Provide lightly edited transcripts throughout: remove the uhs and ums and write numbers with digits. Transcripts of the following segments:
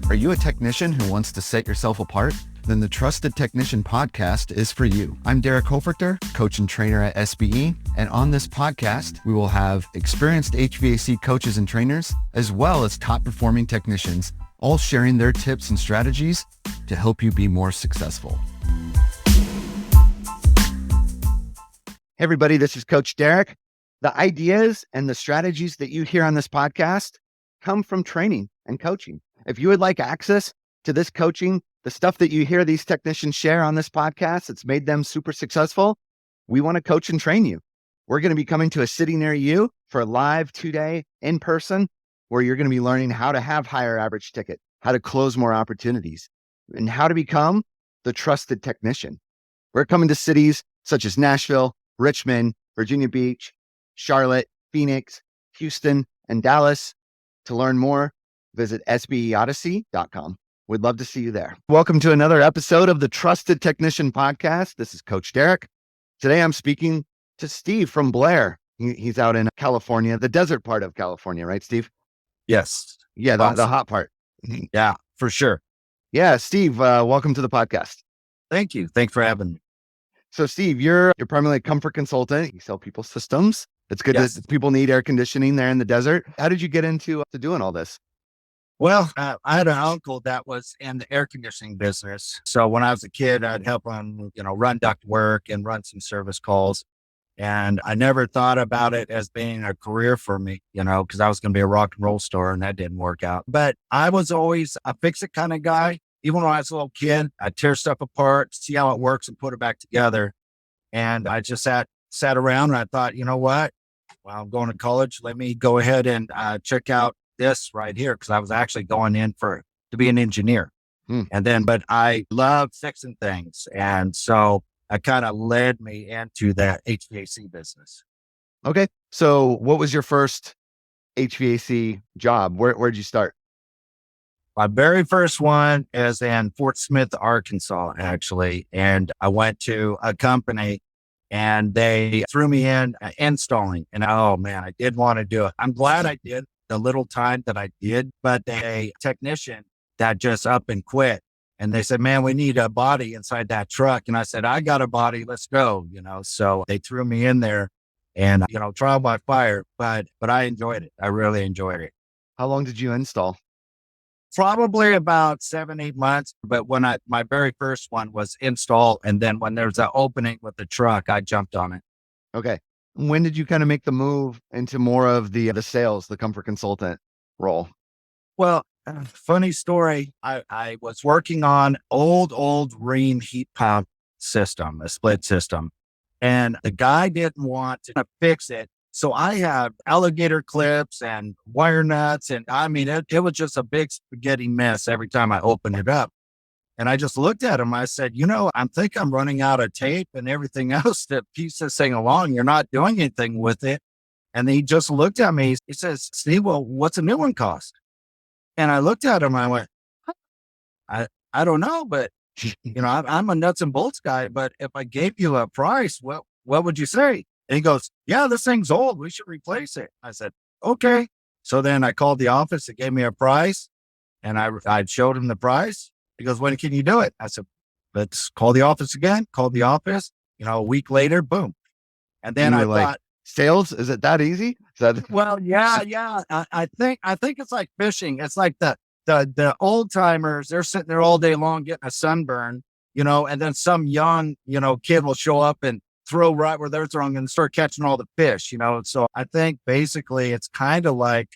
Are you a technician who wants to set yourself apart? Then the Trusted Technician podcast is for you. I'm Derek Hoferter, coach and trainer at SBE. And on this podcast, we will have experienced HVAC coaches and trainers, as well as top performing technicians, all sharing their tips and strategies to help you be more successful. Hey everybody, this is Coach Derek. The ideas and the strategies that you hear on this podcast come from training and coaching. If you would like access to this coaching, the stuff that you hear these technicians share on this podcast, it's made them super successful. We want to coach and train you. We're going to be coming to a city near you for a live 2-day in person, where you're going to be learning how to have higher average ticket, how to close more opportunities, and how to become the trusted technician. We're coming to cities such as Nashville, Richmond, Virginia Beach, Charlotte, Phoenix, Houston, and Dallas. To learn more, visit sbeodyssey.com. We'd love to see you there. Welcome to another episode of the Trusted Technician Podcast. This is Coach Derek. Today I'm speaking to Steve from Blair. He's out in California, the desert part of California, right, Steve? Yes. Yeah, the hot part. Yeah, for sure. Yeah, Steve, welcome to the podcast. Thank you. Thanks for having me. So Steve, you're primarily a comfort consultant. You sell people systems. It's good Yes. that people need air conditioning there in the desert. How did you get into to doing all this? Well, I had an uncle that was in the air conditioning business. So when I was a kid, I'd help him, run duct work and run some service calls. And I never thought about it as being a career for me, because I was going to be a rock and roll star, and that didn't work out. But I was always a fix-it kind of guy. Even when I was a little kid, I'd tear stuff apart, see how it works, and put it back together. And I just sat around and I thought, you know what? Well, I'm going to college. Let me go ahead and check out this right here, because I was actually going in to be an engineer. But I love fixing things. And so it kind of led me into that HVAC business. Okay. So what was your first HVAC job? Where'd you start? My very first one is in Fort Smith, Arkansas, actually. And I went to a company and they threw me in installing. And oh man, I did want to do it. I'm glad I did the little time that I did, but a technician that just up and quit. And they said, man, we need a body inside that truck. And I said, I got a body, let's go, So they threw me in there and, trial by fire, but I enjoyed it. I really enjoyed it. How long did you install? Probably about 7-8 months. But when my very first one was install. And then when there's an opening with the truck, I jumped on it. Okay. When did you kind of make the move into more of the sales, the comfort consultant role? Well, funny story. I was working on old Ream heat pump system, a split system, and the guy didn't want to fix it. So I have alligator clips and wire nuts. And I mean, it was just a big spaghetti mess every time I opened it up. And I just looked at him. I said, I think I'm running out of tape and everything else that keeps this thing along. You're not doing anything with it. And he just looked at me. He says, Steve, well, what's a new one cost? And I looked at him. I went, I don't know, but I'm a nuts and bolts guy. But if I gave you a price, what would you say? And he goes, yeah, this thing's old. We should replace it. I said, okay. So then I called the office. They gave me a price and I showed him the price. He goes, when can you do it? I said, let's call the office again. Called the office, a week later, boom. And then I thought, sales, is it that easy? Well, yeah. I think it's like fishing. It's like the old timers, they're sitting there all day long getting a sunburn, and then some young, kid will show up and throw right where they're throwing and start catching all the fish, So I think basically it's kind of like,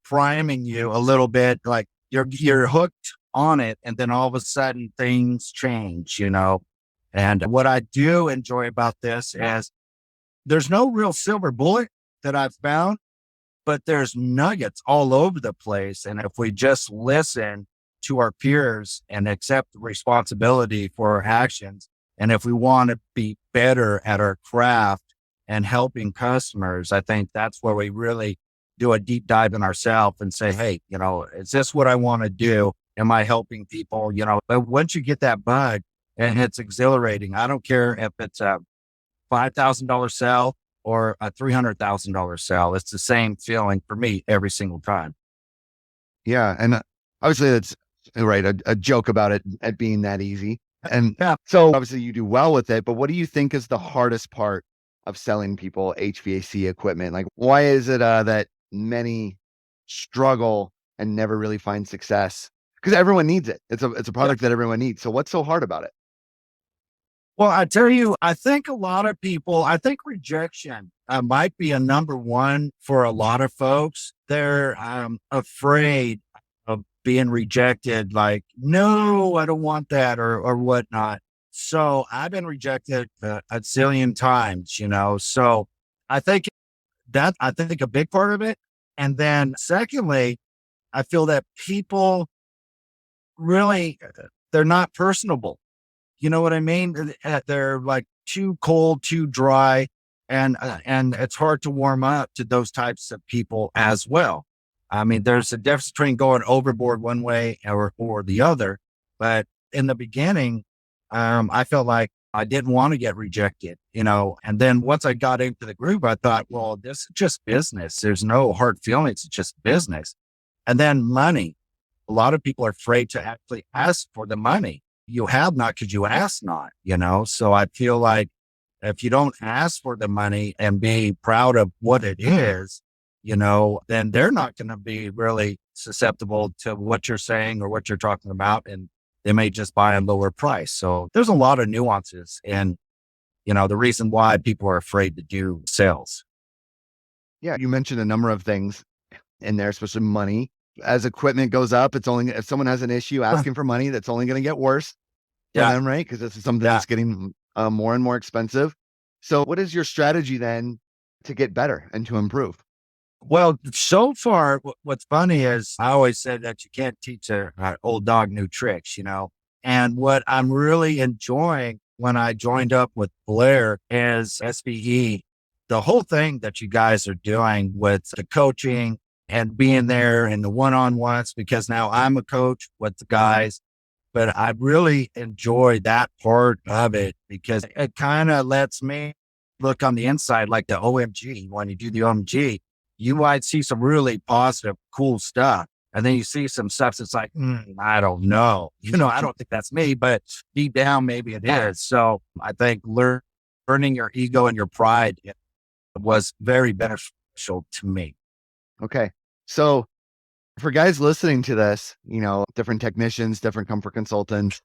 priming you a little bit, like you're hooked on it. And then all of a sudden things change, And what I do enjoy about this is there's no real silver bullet that I've found, but there's nuggets all over the place. And if we just listen to our peers and accept the responsibility for our actions, and if we want to be better at our craft and helping customers, I think that's where we really do a deep dive in ourselves and say, hey, is this what I want to do? Am I helping people? But once you get that bug, and it's exhilarating. I don't care if it's a $5,000 sale or a $300,000 sale. It's the same feeling for me every single time. Yeah. And obviously right? A joke about it being that easy. And Yeah. so obviously you do well with it, but what do you think is the hardest part of selling people HVAC equipment? Like, why is it that many struggle and never really find success? Because everyone needs it. It's a product that everyone needs. So what's so hard about it? Well, I tell you, I think a lot of people, I think rejection might be a number one for a lot of folks. They're afraid of being rejected, like, no, I don't want that or whatnot. So I've been rejected a zillion times, So I think I think a big part of it. And then secondly, I feel that people really, they're not personable. You know what I mean? They're like too cold, too dry, and it's hard to warm up to those types of people as well. I mean, there's a difference between going overboard one way or the other. But in the beginning, I felt like I didn't want to get rejected, And then once I got into the group, I thought, well, this is just business. There's no hard feelings. It's just business. And then money. A lot of people are afraid to actually ask for the money. You have not because you ask not, So I feel like if you don't ask for the money and be proud of what it is, then they're not going to be really susceptible to what you're saying or what you're talking about. And they may just buy a lower price. So there's a lot of nuances and, the reason why people are afraid to do sales. Yeah, you mentioned a number of things in there, especially money. As equipment goes up, it's only if someone has an issue asking for money, that's only going to get worse for them, right? Because this is something that's getting more and more expensive. So, what is your strategy then to get better and to improve? Well, so far, what's funny is I always said that you can't teach an old dog new tricks, And what I'm really enjoying when I joined up with Blair is SBE, the whole thing that you guys are doing with the coaching and being there and the one-on-ones, because now I'm a coach with the guys, but I really enjoy that part of it because it kind of lets me look on the inside like the OMG. When you do the OMG, you might see some really positive, cool stuff. And then you see some stuff that's like, I don't know. I don't think that's me, but deep down, maybe it is. So I think learning your ego and your pride was very beneficial to me. Okay. So, for guys listening to this, different technicians, different comfort consultants,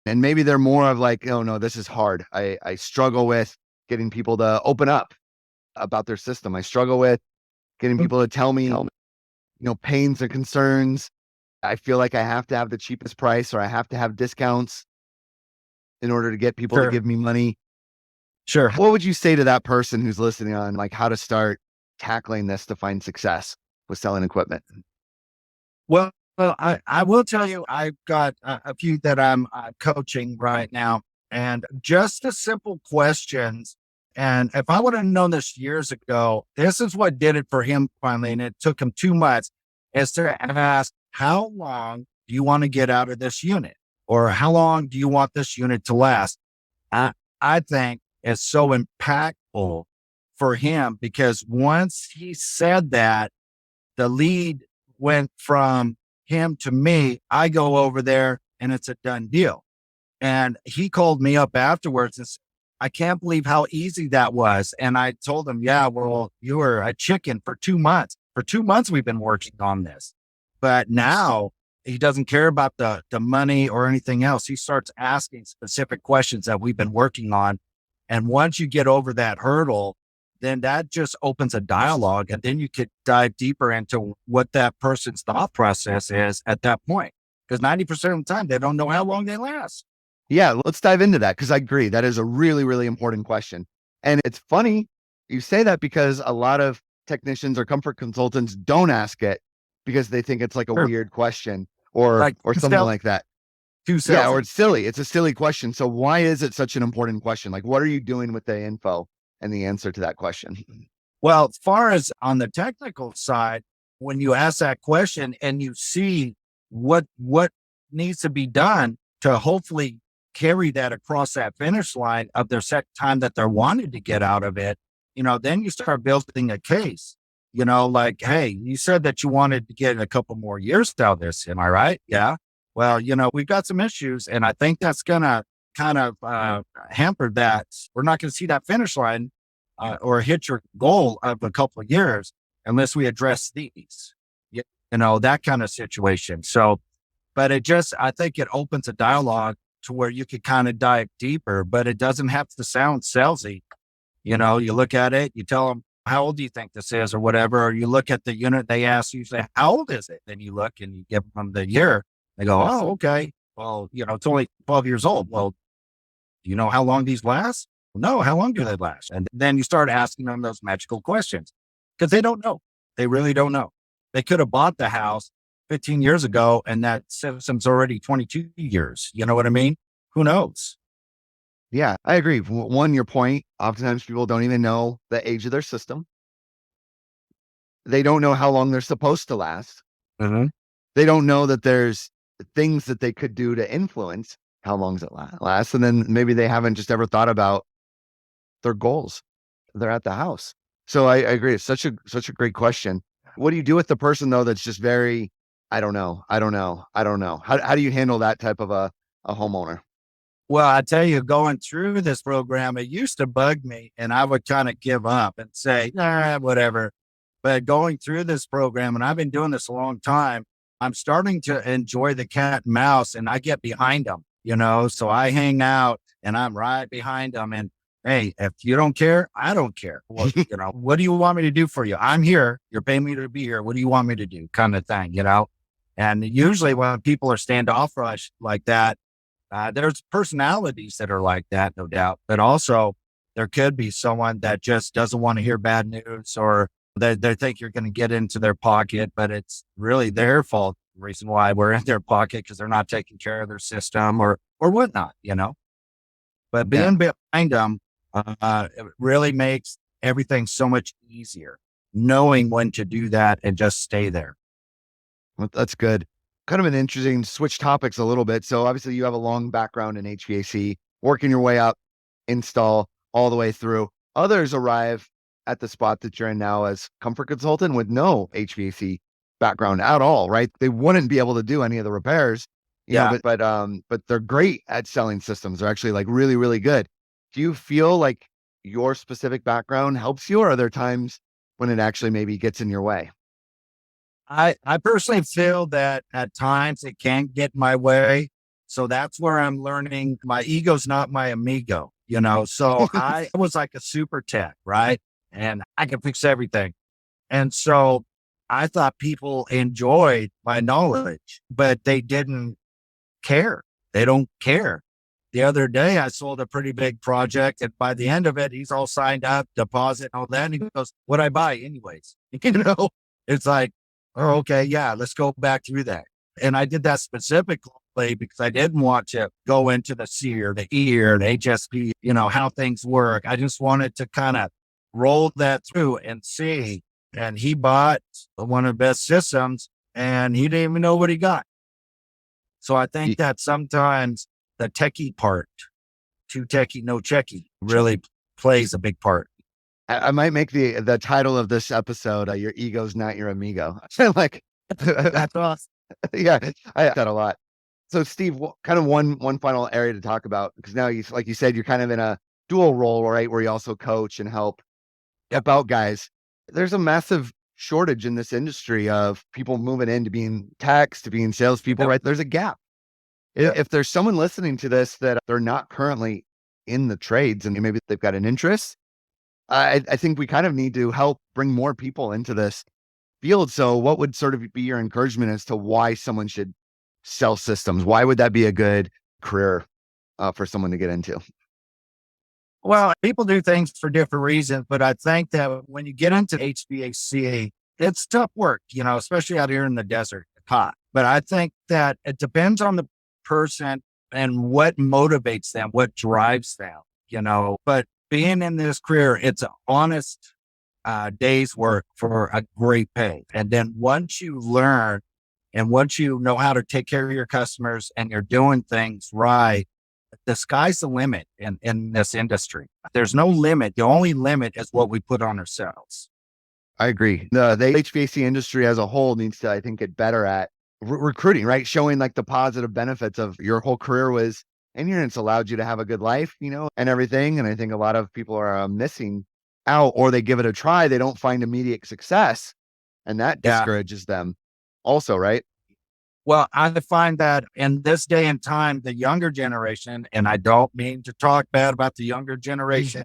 and maybe they're more of like, oh no, this is hard. I struggle with getting people to open up about their system. I struggle with getting people to tell me, pains and concerns. I feel like I have to have the cheapest price or I have to have discounts in order to get people to give me money. Sure. What would you say to that person who's listening on like how to start tackling this to find success with selling equipment? Well, I will tell you, I've got a few that I'm coaching right now, and just the simple questions. And if I would have known this years ago, this is what did it for him finally. And it took him 2 months is to ask, how long do you want to get out of this unit? Or how long do you want this unit to last? I think it's so impactful for him because once he said that, the lead went from him to me. I go over there and it's a done deal. And he called me up afterwards and said, I can't believe how easy that was. And I told him, yeah, well, you were a chicken for 2 months. For 2 months, we've been working on this. But now he doesn't care about the money or anything else. He starts asking specific questions that we've been working on. And once you get over that hurdle, then that just opens a dialogue. And then you could dive deeper into what that person's thought process is at that point. Because 90% of the time, they don't know how long they last. Yeah, let's dive into that because I agree. That is a really, really important question. And it's funny you say that because a lot of technicians or comfort consultants don't ask it because they think it's like a weird question or something like that. Yeah, or it's silly. It's a silly question. So why is it such an important question? Like, what are you doing with the info and the answer to that question? Well, as far as on the technical side, when you ask that question and you see what needs to be done to hopefully carry that across that finish line of their set time that they're wanting to get out of it, then you start building a case, like, hey, you said that you wanted to get a couple more years out of this. Am I right? Yeah. Well, we've got some issues, and I think that's going to kind of hamper that. We're not going to see that finish line or hit your goal of a couple of years unless we address these, that kind of situation. So, but I think it opens a dialogue to where you could kind of dive deeper, but it doesn't have to sound salesy. You look at it, you tell them, how old do you think this is or whatever? Or you look at the unit, they ask you, say, how old is it? Then you look and you give them the year. They go, oh, okay. Well, it's only 12 years old. Well, do you know how long these last? No, how long do they last? And then you start asking them those magical questions because they don't know. They really don't know. They could have bought the house 15 years ago and that system's already 22 years. You know what I mean? Who knows? Yeah, I agree. One, your point, oftentimes people don't even know the age of their system. They don't know how long they're supposed to last. Mm-hmm. They don't know that there's things that they could do to influence how long does it last. And then maybe they haven't just ever thought about their goals. They're at the house. So I agree. It's such a great question. What do you do with the person though that's just very, I don't know. How do you handle that type of a homeowner? Well, I tell you, going through this program, it used to bug me and I would kind of give up and say, nah, whatever. But going through this program, and I've been doing this a long time, I'm starting to enjoy the cat and mouse and I get behind them, so I hang out and I'm right behind them. And hey, if you don't care, I don't care. Well, what do you want me to do for you? I'm here. You're paying me to be here. What do you want me to do? Kind of thing, And usually when people are standoffish like that, there's personalities that are like that, no doubt, but also there could be someone that just doesn't want to hear bad news or they think you're going to get into their pocket, but it's really their fault. The reason why we're in their pocket because they're not taking care of their system or whatnot, But being behind them, it really makes everything so much easier, knowing when to do that and just stay there. Well, that's good. Kind of an interesting switch topics a little bit. So obviously you have a long background in HVAC, working your way up, install all the way through. Others arrive at the spot that you're in now as comfort consultant with no HVAC background at all, right? They wouldn't be able to do any of the repairs, but they're great at selling systems. They're actually like really, really good. Do you feel like your specific background helps you, or are there times when it actually maybe gets in your way? I personally feel that at times it can get my way. So that's where I'm learning. My ego's not my amigo, So I was like a super tech, right? And I can fix everything. And so I thought people enjoyed my knowledge, but they didn't care. They don't care. The other day I sold a pretty big project and by the end of it, he's all signed up, deposit, all that. And he goes, what'd I buy anyways? It's like, oh, okay. Yeah. Let's go back through that. And I did that specifically because I didn't want to go into the C or the E or the HSP, how things work. I just wanted to kind of roll that through and see. And he bought one of the best systems and he didn't even know what he got. So I think that sometimes the techie part, too techie, no checky, really plays a big part. I might make the title of this episode, your ego's not your amigo. Like, That's awesome. Yeah, I like that a lot. So Steve, kind of one final area to talk about, because now like you said, you're kind of in a dual role, right? Where you also coach and help out guys. There's a massive shortage in this industry of people moving into being techs, to being salespeople, right? There's a gap. If there's someone listening to this that they're not currently in the trades and maybe they've got an interest, I think we kind of need to help bring more people into this field. So what would sort of be your encouragement as to why someone should sell systems? Why would that be a good career for someone to get into? Well, people do things for different reasons, but I think that when you get into HVAC, it's tough work, especially out here in the desert, hot. But I think that it depends on the person and what motivates them, what drives them, but being in this career, it's an honest day's work for a great pay. And then once you learn and once you know how to take care of your customers and you're doing things right, the sky's the limit in this industry. There's no limit. The only limit is what we put on ourselves. I agree. The HVAC industry as a whole needs to, I think, get better at recruiting, right? Showing like the positive benefits of your whole career was, and it's allowed you to have a good life, and everything. And I think a lot of people are missing out, or they give it a try. They don't find immediate success, and that Yeah. discourages them also, right? Well, I find that in this day and time, the younger generation, and I don't mean to talk bad about the younger generation,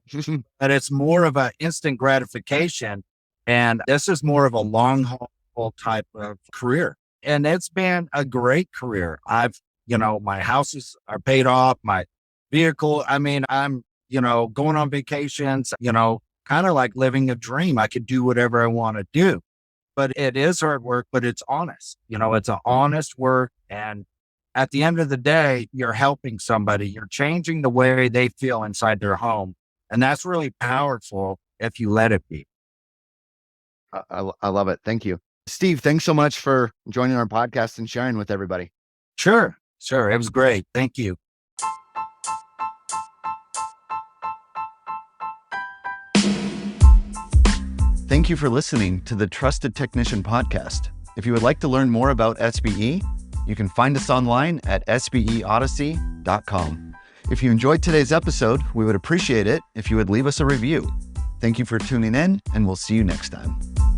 but it's more of an instant gratification. And this is more of a long haul type of career. And it's been a great career. My houses are paid off, my vehicle. I mean, I'm, going on vacations, kind of like living a dream. I could do whatever I want to do, but it is hard work, but it's honest. It's an honest work. And at the end of the day, you're helping somebody, you're changing the way they feel inside their home. And that's really powerful if you let it be. I love it. Thank you, Steve. Thanks so much for joining our podcast and sharing with everybody. Sure. It was great. Thank you. Thank you for listening to the Trusted Technician Podcast. If you would like to learn more about SBE, you can find us online at sbeodyssey.com. If you enjoyed today's episode, we would appreciate it if you would leave us a review. Thank you for tuning in, and we'll see you next time.